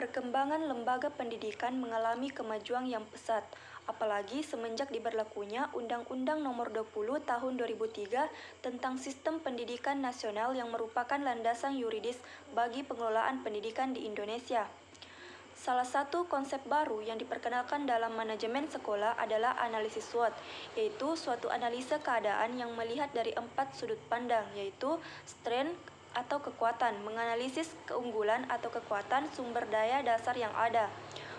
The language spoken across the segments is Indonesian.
Perkembangan lembaga pendidikan mengalami kemajuan yang pesat, apalagi semenjak diberlakunya Undang-Undang Nomor 20 Tahun 2003 tentang Sistem Pendidikan Nasional yang merupakan landasan yuridis bagi pengelolaan pendidikan di Indonesia. Salah satu konsep baru yang diperkenalkan dalam manajemen sekolah adalah analisis SWOT, yaitu suatu analisa keadaan yang melihat dari 4 sudut pandang, yaitu strength atau kekuatan, menganalisis keunggulan atau kekuatan sumber daya dasar yang ada,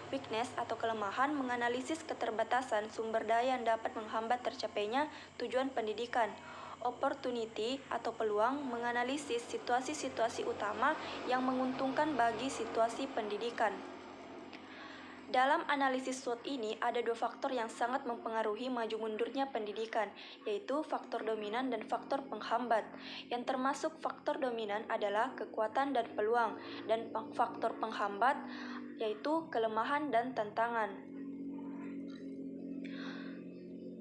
weakness atau kelemahan, menganalisis keterbatasan sumber daya yang dapat menghambat tercapainya tujuan pendidikan, opportunity atau peluang, menganalisis situasi-situasi utama yang menguntungkan bagi situasi pendidikan. Dalam analisis SWOT ini ada dua faktor yang sangat mempengaruhi maju mundurnya pendidikan, yaitu faktor dominan dan faktor penghambat. Yang termasuk faktor dominan adalah kekuatan dan peluang, dan faktor penghambat yaitu kelemahan dan tantangan.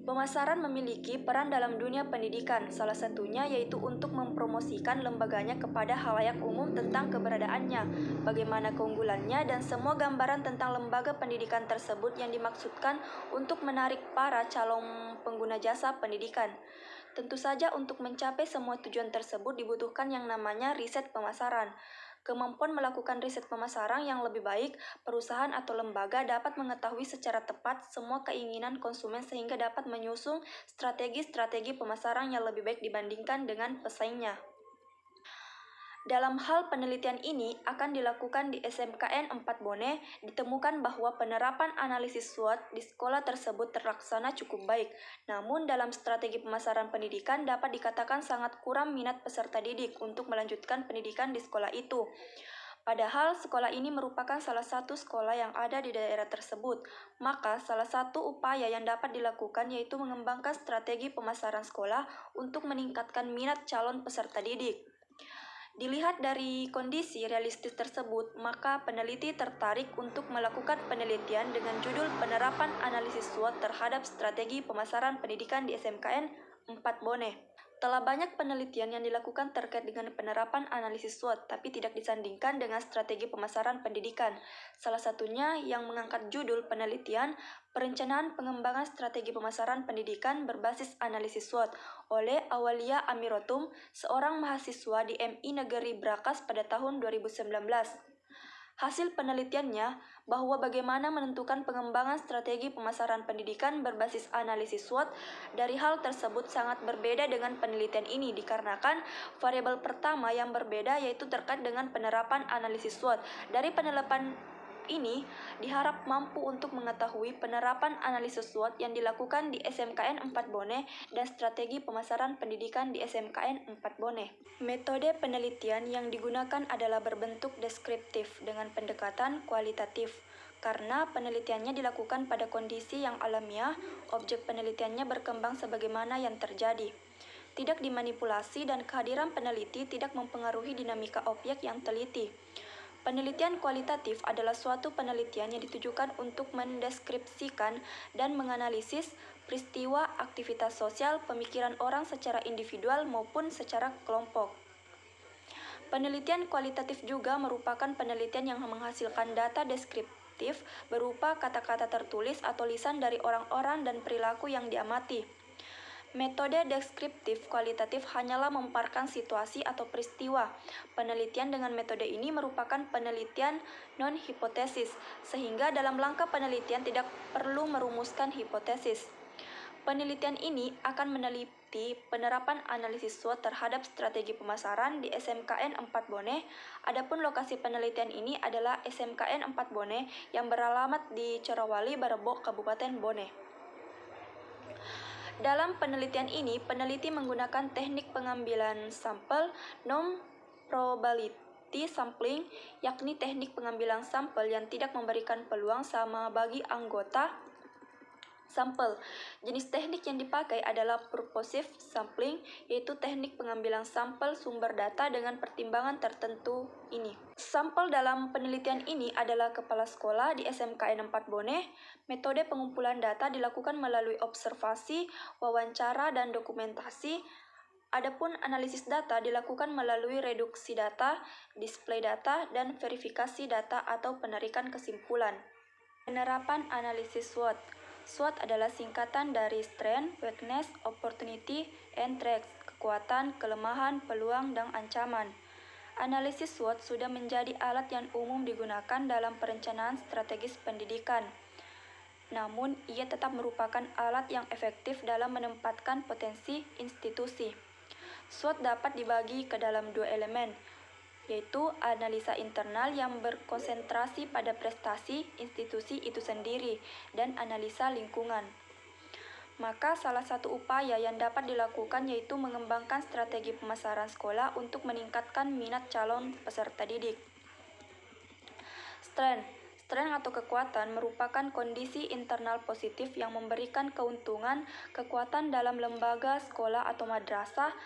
Pemasaran memiliki peran dalam dunia pendidikan, salah satunya yaitu untuk mempromosikan lembaganya kepada khalayak umum tentang keberadaannya, bagaimana keunggulannya, dan semua gambaran tentang lembaga pendidikan tersebut yang dimaksudkan untuk menarik para calon pengguna jasa pendidikan. Tentu saja untuk mencapai semua tujuan tersebut dibutuhkan yang namanya riset pemasaran. Kemampuan melakukan riset pemasaran yang lebih baik, perusahaan atau lembaga dapat mengetahui secara tepat semua keinginan konsumen sehingga dapat menyusun strategi-strategi pemasaran yang lebih baik dibandingkan dengan pesaingnya. Dalam hal penelitian ini akan dilakukan di SMKN 4 Bone, ditemukan bahwa penerapan analisis SWOT di sekolah tersebut terlaksana cukup baik. Namun dalam strategi pemasaran pendidikan dapat dikatakan sangat kurang minat peserta didik untuk melanjutkan pendidikan di sekolah itu. Padahal sekolah ini merupakan salah satu sekolah yang ada di daerah tersebut, maka salah satu upaya yang dapat dilakukan yaitu mengembangkan strategi pemasaran sekolah untuk meningkatkan minat calon peserta didik. Dilihat dari kondisi realistis tersebut, maka peneliti tertarik untuk melakukan penelitian dengan judul Penerapan Analisis SWOT terhadap Strategi Pemasaran Pendidikan di SMKN 4 Bone. Telah banyak penelitian yang dilakukan terkait dengan penerapan analisis SWOT, tapi tidak disandingkan dengan strategi pemasaran pendidikan. Salah satunya yang mengangkat judul penelitian Perencanaan Pengembangan Strategi Pemasaran Pendidikan Berbasis Analisis SWOT oleh Awalia Amirotum, seorang mahasiswa di MI Negeri Brakas pada tahun 2019. Hasil penelitiannya bahwa bagaimana menentukan pengembangan strategi pemasaran pendidikan berbasis analisis SWOT dari hal tersebut sangat berbeda dengan penelitian ini dikarenakan variabel pertama yang berbeda yaitu terkait dengan penerapan analisis SWOT. Dari penerapan ini diharap mampu untuk mengetahui penerapan analisis SWOT yang dilakukan di SMKN 4 Bone dan strategi pemasaran pendidikan di SMKN 4 Bone. Metode penelitian yang digunakan adalah berbentuk deskriptif dengan pendekatan kualitatif. Karena penelitiannya dilakukan pada kondisi yang alamiah, objek penelitiannya berkembang sebagaimana yang terjadi. Tidak dimanipulasi dan kehadiran peneliti tidak mempengaruhi dinamika objek yang teliti. Penelitian kualitatif adalah suatu penelitian yang ditujukan untuk mendeskripsikan dan menganalisis peristiwa, aktivitas sosial, pemikiran orang secara individual maupun secara kelompok. Penelitian kualitatif juga merupakan penelitian yang menghasilkan data deskriptif berupa kata-kata tertulis atau lisan dari orang-orang dan perilaku yang diamati. Metode deskriptif kualitatif hanyalah memaparkan situasi atau peristiwa. Penelitian dengan metode ini merupakan penelitian non-hipotesis, sehingga dalam langkah penelitian tidak perlu merumuskan hipotesis. Penelitian ini akan meneliti penerapan analisis SWOT terhadap strategi pemasaran di SMKN 4 Bone. Adapun lokasi penelitian ini adalah SMKN 4 Bone yang beralamat di Corawali, Barebok, Kabupaten Bone. Dalam penelitian ini, peneliti menggunakan teknik pengambilan sampel non-probability sampling, yakni teknik pengambilan sampel yang tidak memberikan peluang sama bagi anggota sampel. Jenis teknik yang dipakai adalah purposive sampling, yaitu teknik pengambilan sampel sumber data dengan pertimbangan tertentu ini. Sampel dalam penelitian ini adalah kepala sekolah di SMKN 4 Bone. Metode pengumpulan data dilakukan melalui observasi, wawancara, dan dokumentasi. Adapun analisis data dilakukan melalui reduksi data, display data, dan verifikasi data atau penarikan kesimpulan. Penerapan analisis SWOT. SWOT adalah singkatan dari Strength, Weakness, Opportunity, and Threats, kekuatan, kelemahan, peluang, dan ancaman. Analisis SWOT sudah menjadi alat yang umum digunakan dalam perencanaan strategis pendidikan. Namun, ia tetap merupakan alat yang efektif dalam menempatkan potensi institusi. SWOT dapat dibagi ke dalam dua elemen, yaitu analisa internal yang berkonsentrasi pada prestasi institusi itu sendiri dan analisa lingkungan. Maka salah satu upaya yang dapat dilakukan yaitu mengembangkan strategi pemasaran sekolah untuk meningkatkan minat calon peserta didik. Strength atau kekuatan merupakan kondisi internal positif yang memberikan keuntungan, kekuatan dalam lembaga, sekolah, atau madrasah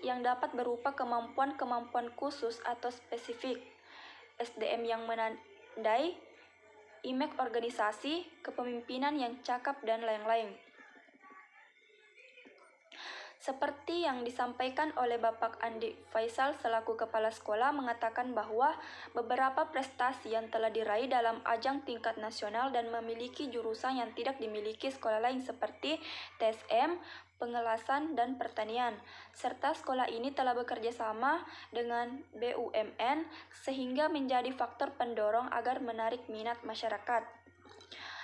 yang dapat berupa kemampuan-kemampuan khusus atau spesifik, SDM yang menandai, image organisasi, kepemimpinan yang cakap, dan lain-lain. Seperti yang disampaikan oleh Bapak Andi Faisal selaku Kepala Sekolah mengatakan bahwa beberapa prestasi yang telah diraih dalam ajang tingkat nasional dan memiliki jurusan yang tidak dimiliki sekolah lain seperti TSM, pengelasan, dan pertanian. Serta sekolah ini telah bekerja sama dengan BUMN sehingga menjadi faktor pendorong agar menarik minat masyarakat.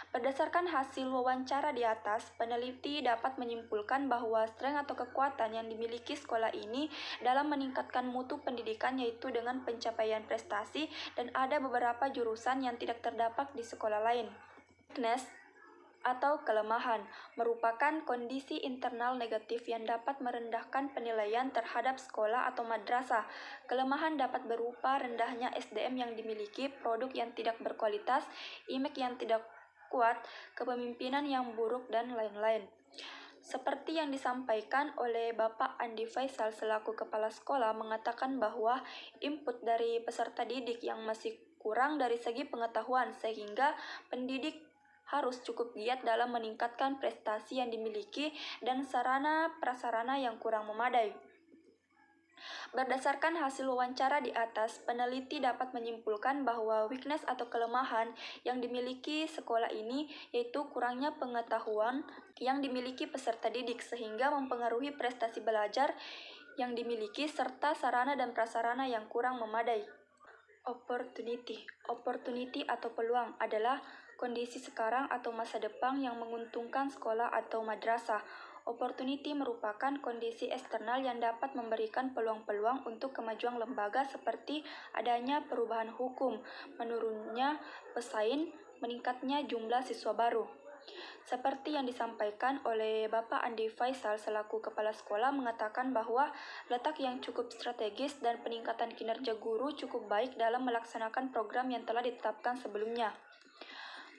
Berdasarkan hasil wawancara di atas, peneliti dapat menyimpulkan bahwa strength atau kekuatan yang dimiliki sekolah ini dalam meningkatkan mutu pendidikan yaitu dengan pencapaian prestasi dan ada beberapa jurusan yang tidak terdapat di sekolah lain. Weakness atau kelemahan merupakan kondisi internal negatif yang dapat merendahkan penilaian terhadap sekolah atau madrasah. Kelemahan dapat berupa rendahnya SDM yang dimiliki, produk yang tidak berkualitas, image yang tidak kuat, kepemimpinan yang buruk, dan lain-lain. Seperti yang disampaikan oleh Bapak Andi Faisal selaku Kepala Sekolah mengatakan bahwa input dari peserta didik yang masih kurang dari segi pengetahuan sehingga pendidik harus cukup giat dalam meningkatkan prestasi yang dimiliki dan sarana-prasarana yang kurang memadai. Berdasarkan hasil wawancara di atas, peneliti dapat menyimpulkan bahwa weakness atau kelemahan yang dimiliki sekolah ini yaitu kurangnya pengetahuan yang dimiliki peserta didik sehingga mempengaruhi prestasi belajar yang dimiliki serta sarana dan prasarana yang kurang memadai. Opportunity atau peluang adalah kondisi sekarang atau masa depan yang menguntungkan sekolah atau madrasah. Opportunity merupakan kondisi eksternal yang dapat memberikan peluang-peluang untuk kemajuan lembaga seperti adanya perubahan hukum, menurunnya pesaing, meningkatnya jumlah siswa baru. Seperti yang disampaikan oleh Bapak Andi Faisal selaku Kepala Sekolah mengatakan bahwa letak yang cukup strategis dan peningkatan kinerja guru cukup baik dalam melaksanakan program yang telah ditetapkan sebelumnya.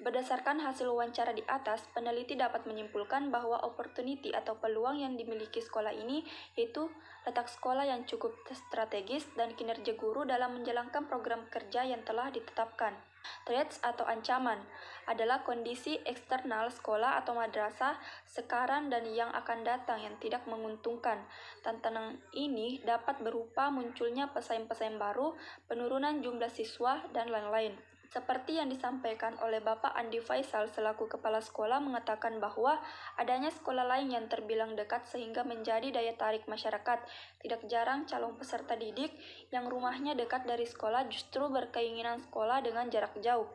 Berdasarkan hasil wawancara di atas, peneliti dapat menyimpulkan bahwa opportunity atau peluang yang dimiliki sekolah ini yaitu letak sekolah yang cukup strategis dan kinerja guru dalam menjalankan program kerja yang telah ditetapkan. Threats atau ancaman adalah kondisi eksternal sekolah atau madrasah sekarang dan yang akan datang yang tidak menguntungkan. Tantangan ini dapat berupa munculnya pesaing-pesaing baru, penurunan jumlah siswa, dan lain-lain. Seperti yang disampaikan oleh Bapak Andi Faisal selaku Kepala Sekolah mengatakan bahwa adanya sekolah lain yang terbilang dekat sehingga menjadi daya tarik masyarakat. Tidak jarang calon peserta didik yang rumahnya dekat dari sekolah justru berkeinginan sekolah dengan jarak jauh.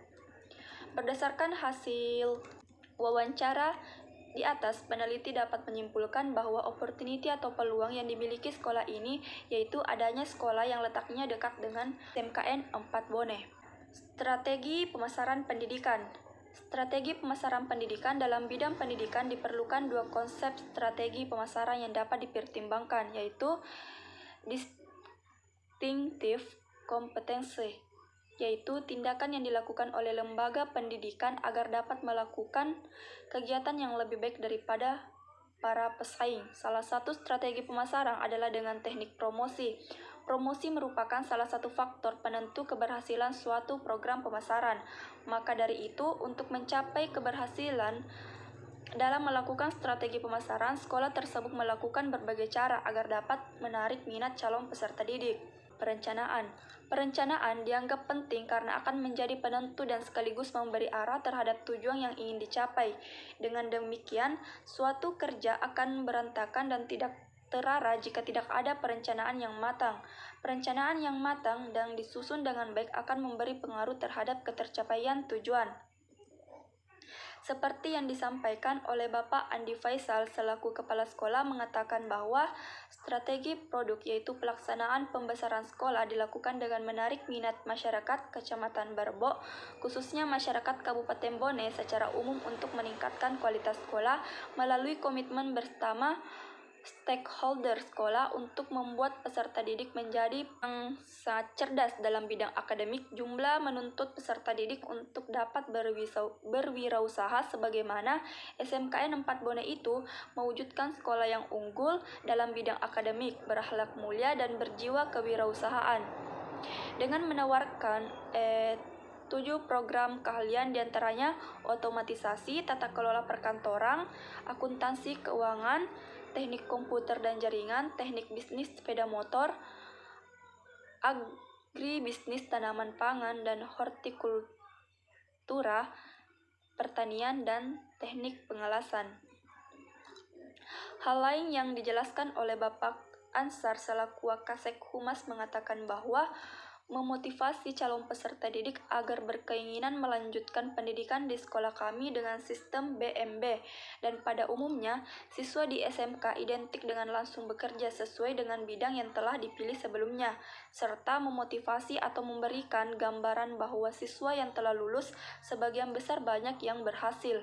Berdasarkan hasil wawancara di atas, peneliti dapat menyimpulkan bahwa opportunity atau peluang yang dimiliki sekolah ini yaitu adanya sekolah yang letaknya dekat dengan SMKN 4 Bone. Strategi pemasaran pendidikan. Strategi pemasaran pendidikan dalam bidang pendidikan diperlukan dua konsep strategi pemasaran yang dapat dipertimbangkan, yaitu distinctive competency, yaitu tindakan yang dilakukan oleh lembaga pendidikan agar dapat melakukan kegiatan yang lebih baik daripada para pesaing. Salah satu strategi pemasaran adalah dengan teknik promosi. Promosi merupakan salah satu faktor penentu keberhasilan suatu program pemasaran. Maka dari itu, untuk mencapai keberhasilan Dalam melakukan strategi pemasaran, sekolah tersebut melakukan berbagai cara agar dapat menarik minat calon peserta didik. Perencanaan. Perencanaan dianggap penting karena akan menjadi penentu dan sekaligus memberi arah terhadap tujuan yang ingin dicapai. Dengan demikian, suatu kerja akan berantakan dan tidak terarah jika tidak ada perencanaan yang matang. Perencanaan yang matang dan disusun dengan baik akan memberi pengaruh terhadap ketercapaian tujuan. Seperti yang disampaikan oleh Bapak Andi Faisal selaku Kepala Sekolah mengatakan bahwa strategi produk yaitu pelaksanaan pembesaran sekolah dilakukan dengan menarik minat masyarakat Kecamatan Barbo, khususnya masyarakat Kabupaten Bone secara umum untuk meningkatkan kualitas sekolah melalui komitmen bersama stakeholder sekolah untuk membuat peserta didik menjadi yang sangat cerdas dalam bidang akademik. Jumlah menuntut peserta didik untuk dapat berwirausaha sebagaimana SMKN 4 Bone itu mewujudkan sekolah yang unggul dalam bidang akademik, berakhlak mulia dan berjiwa kewirausahaan. Dengan menawarkan 7 program keahlian diantaranya otomatisasi, tata kelola perkantoran, akuntansi keuangan, teknik komputer dan jaringan, teknik bisnis sepeda motor, agribisnis tanaman pangan dan hortikultura, pertanian dan teknik pengelasan. Hal lain yang dijelaskan oleh Bapak Ansar selaku Wakasek Humas mengatakan bahwa memotivasi calon peserta didik agar berkeinginan melanjutkan pendidikan di sekolah kami dengan sistem BMB, dan pada umumnya siswa di SMK identik dengan langsung bekerja sesuai dengan bidang yang telah dipilih sebelumnya, serta memotivasi atau memberikan gambaran bahwa siswa yang telah lulus sebagian besar banyak yang berhasil.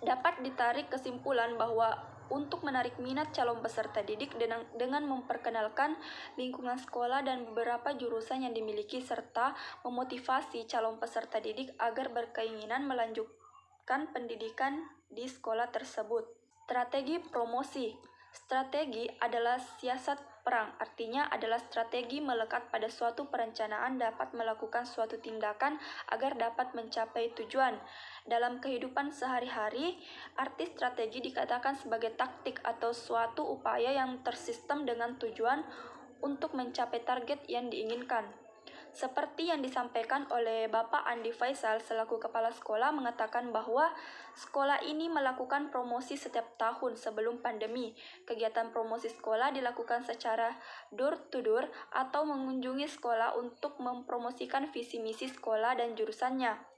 Dapat ditarik kesimpulan bahwa untuk menarik minat calon peserta didik dengan memperkenalkan lingkungan sekolah dan beberapa jurusan yang dimiliki serta memotivasi calon peserta didik agar berkeinginan melanjutkan pendidikan di sekolah tersebut. Strategi promosi. Strategi adalah siasat perang, artinya adalah strategi melekat pada suatu perencanaan dapat melakukan suatu tindakan agar dapat mencapai tujuan. Dalam kehidupan sehari-hari, arti strategi dikatakan sebagai taktik atau suatu upaya yang tersistem dengan tujuan untuk mencapai target yang diinginkan. Seperti yang disampaikan oleh Bapak Andi Faisal selaku Kepala Sekolah mengatakan bahwa sekolah ini melakukan promosi setiap tahun sebelum pandemi. Kegiatan promosi sekolah dilakukan secara door to door atau mengunjungi sekolah untuk mempromosikan visi misi sekolah dan jurusannya.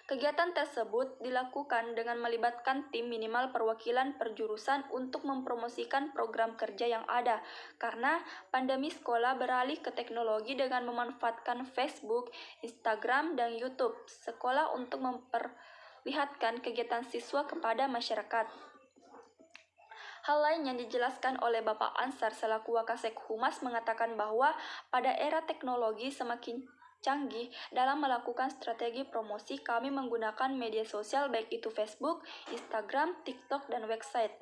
Kegiatan tersebut dilakukan dengan melibatkan tim minimal perwakilan perjurusan untuk mempromosikan program kerja yang ada. Karena pandemi, sekolah beralih ke teknologi dengan memanfaatkan Facebook, Instagram, dan YouTube sekolah untuk memperlihatkan kegiatan siswa kepada masyarakat. Hal lain yang dijelaskan oleh Bapak Ansar selaku Wakasek Humas mengatakan bahwa pada era teknologi semakin canggih dalam melakukan strategi promosi, kami menggunakan media sosial baik itu Facebook, Instagram, TikTok, dan website,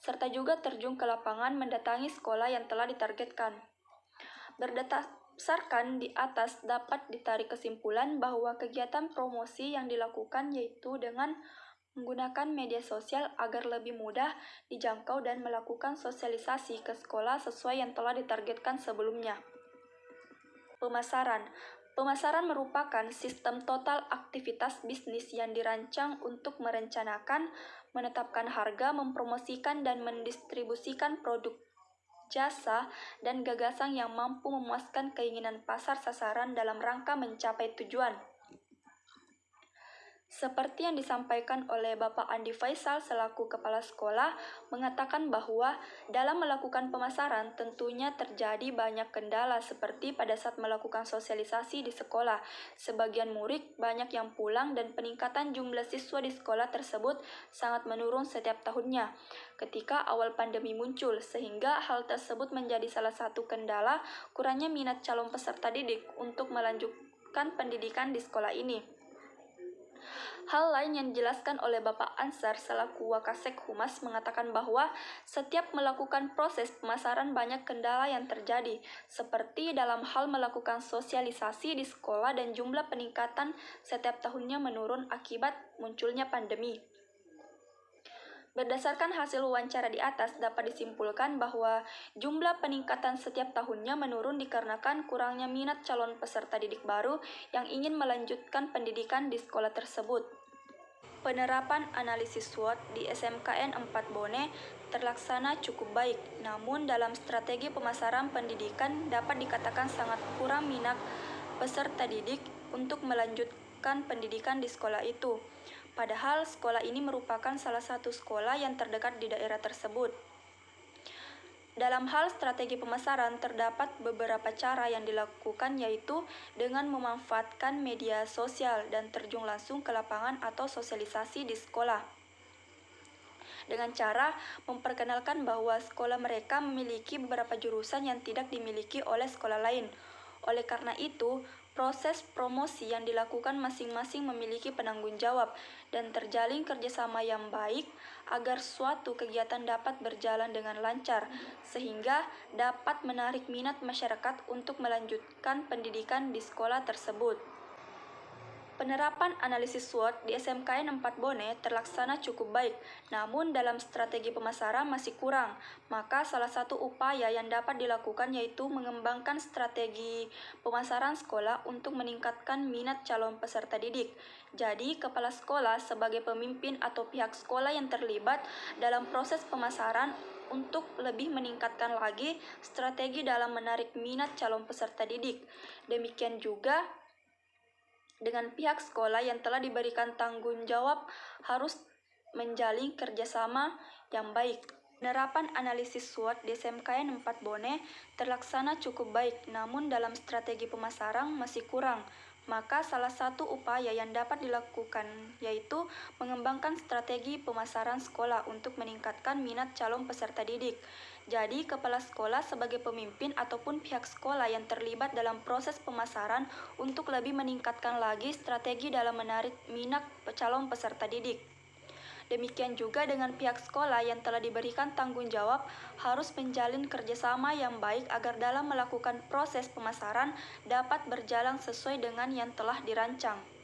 serta juga terjun ke lapangan mendatangi sekolah yang telah ditargetkan. Berdasarkan di atas dapat ditarik kesimpulan bahwa kegiatan promosi yang dilakukan yaitu dengan menggunakan media sosial agar lebih mudah dijangkau dan melakukan sosialisasi ke sekolah sesuai yang telah ditargetkan sebelumnya. Pemasaran. Pemasaran merupakan sistem total aktivitas bisnis yang dirancang untuk merencanakan, menetapkan harga, mempromosikan, dan mendistribusikan produk, jasa, dan gagasan yang mampu memuaskan keinginan pasar sasaran dalam rangka mencapai tujuan. Seperti yang disampaikan oleh Bapak Andi Faisal selaku Kepala Sekolah mengatakan bahwa dalam melakukan pemasaran tentunya terjadi banyak kendala seperti pada saat melakukan sosialisasi di sekolah. Sebagian murid banyak yang pulang dan peningkatan jumlah siswa di sekolah tersebut sangat menurun setiap tahunnya ketika awal pandemi muncul, sehingga hal tersebut menjadi salah satu kendala kurangnya minat calon peserta didik untuk melanjutkan pendidikan di sekolah ini. Hal lain yang dijelaskan oleh Bapak Ansar selaku Wakasek Humas mengatakan bahwa setiap melakukan proses pemasaran banyak kendala yang terjadi, seperti dalam hal melakukan sosialisasi di sekolah dan jumlah peningkatan setiap tahunnya menurun akibat munculnya pandemi. Berdasarkan hasil wawancara di atas, dapat disimpulkan bahwa jumlah peningkatan setiap tahunnya menurun dikarenakan kurangnya minat calon peserta didik baru yang ingin melanjutkan pendidikan di sekolah tersebut. Penerapan analisis SWOT di SMKN 4 Bone terlaksana cukup baik, namun dalam strategi pemasaran pendidikan dapat dikatakan sangat kurang minat peserta didik untuk melanjutkan pendidikan di sekolah itu. Padahal sekolah ini merupakan salah satu sekolah yang terdekat di daerah tersebut. Dalam hal strategi pemasaran, terdapat beberapa cara yang dilakukan, yaitu dengan memanfaatkan media sosial dan terjun langsung ke lapangan atau sosialisasi di sekolah. Dengan cara memperkenalkan bahwa sekolah mereka memiliki beberapa jurusan yang tidak dimiliki oleh sekolah lain. Oleh karena itu, proses promosi yang dilakukan masing-masing memiliki penanggung jawab dan terjalin kerjasama yang baik agar suatu kegiatan dapat berjalan dengan lancar, sehingga dapat menarik minat masyarakat untuk melanjutkan pendidikan di sekolah tersebut. Penerapan analisis SWOT di SMKN 4 Bone terlaksana cukup baik, namun dalam strategi pemasaran masih kurang. Maka salah satu upaya yang dapat dilakukan yaitu mengembangkan strategi pemasaran sekolah untuk meningkatkan minat calon peserta didik. Jadi, kepala sekolah sebagai pemimpin atau pihak sekolah yang terlibat dalam proses pemasaran untuk lebih meningkatkan lagi strategi dalam menarik minat calon peserta didik. Demikian juga dengan pihak sekolah yang telah diberikan tanggung jawab harus menjalin kerjasama yang baik. Penerapan analisis SWOT di SMKN 4 Bone terlaksana cukup baik, namun dalam strategi pemasaran masih kurang. Maka salah satu upaya yang dapat dilakukan yaitu mengembangkan strategi pemasaran sekolah untuk meningkatkan minat calon peserta didik. Jadi, kepala sekolah sebagai pemimpin ataupun pihak sekolah yang terlibat dalam proses pemasaran untuk lebih meningkatkan lagi strategi dalam menarik minat calon peserta didik. Demikian juga dengan pihak sekolah yang telah diberikan tanggung jawab harus menjalin kerjasama yang baik agar dalam melakukan proses pemasaran dapat berjalan sesuai dengan yang telah dirancang.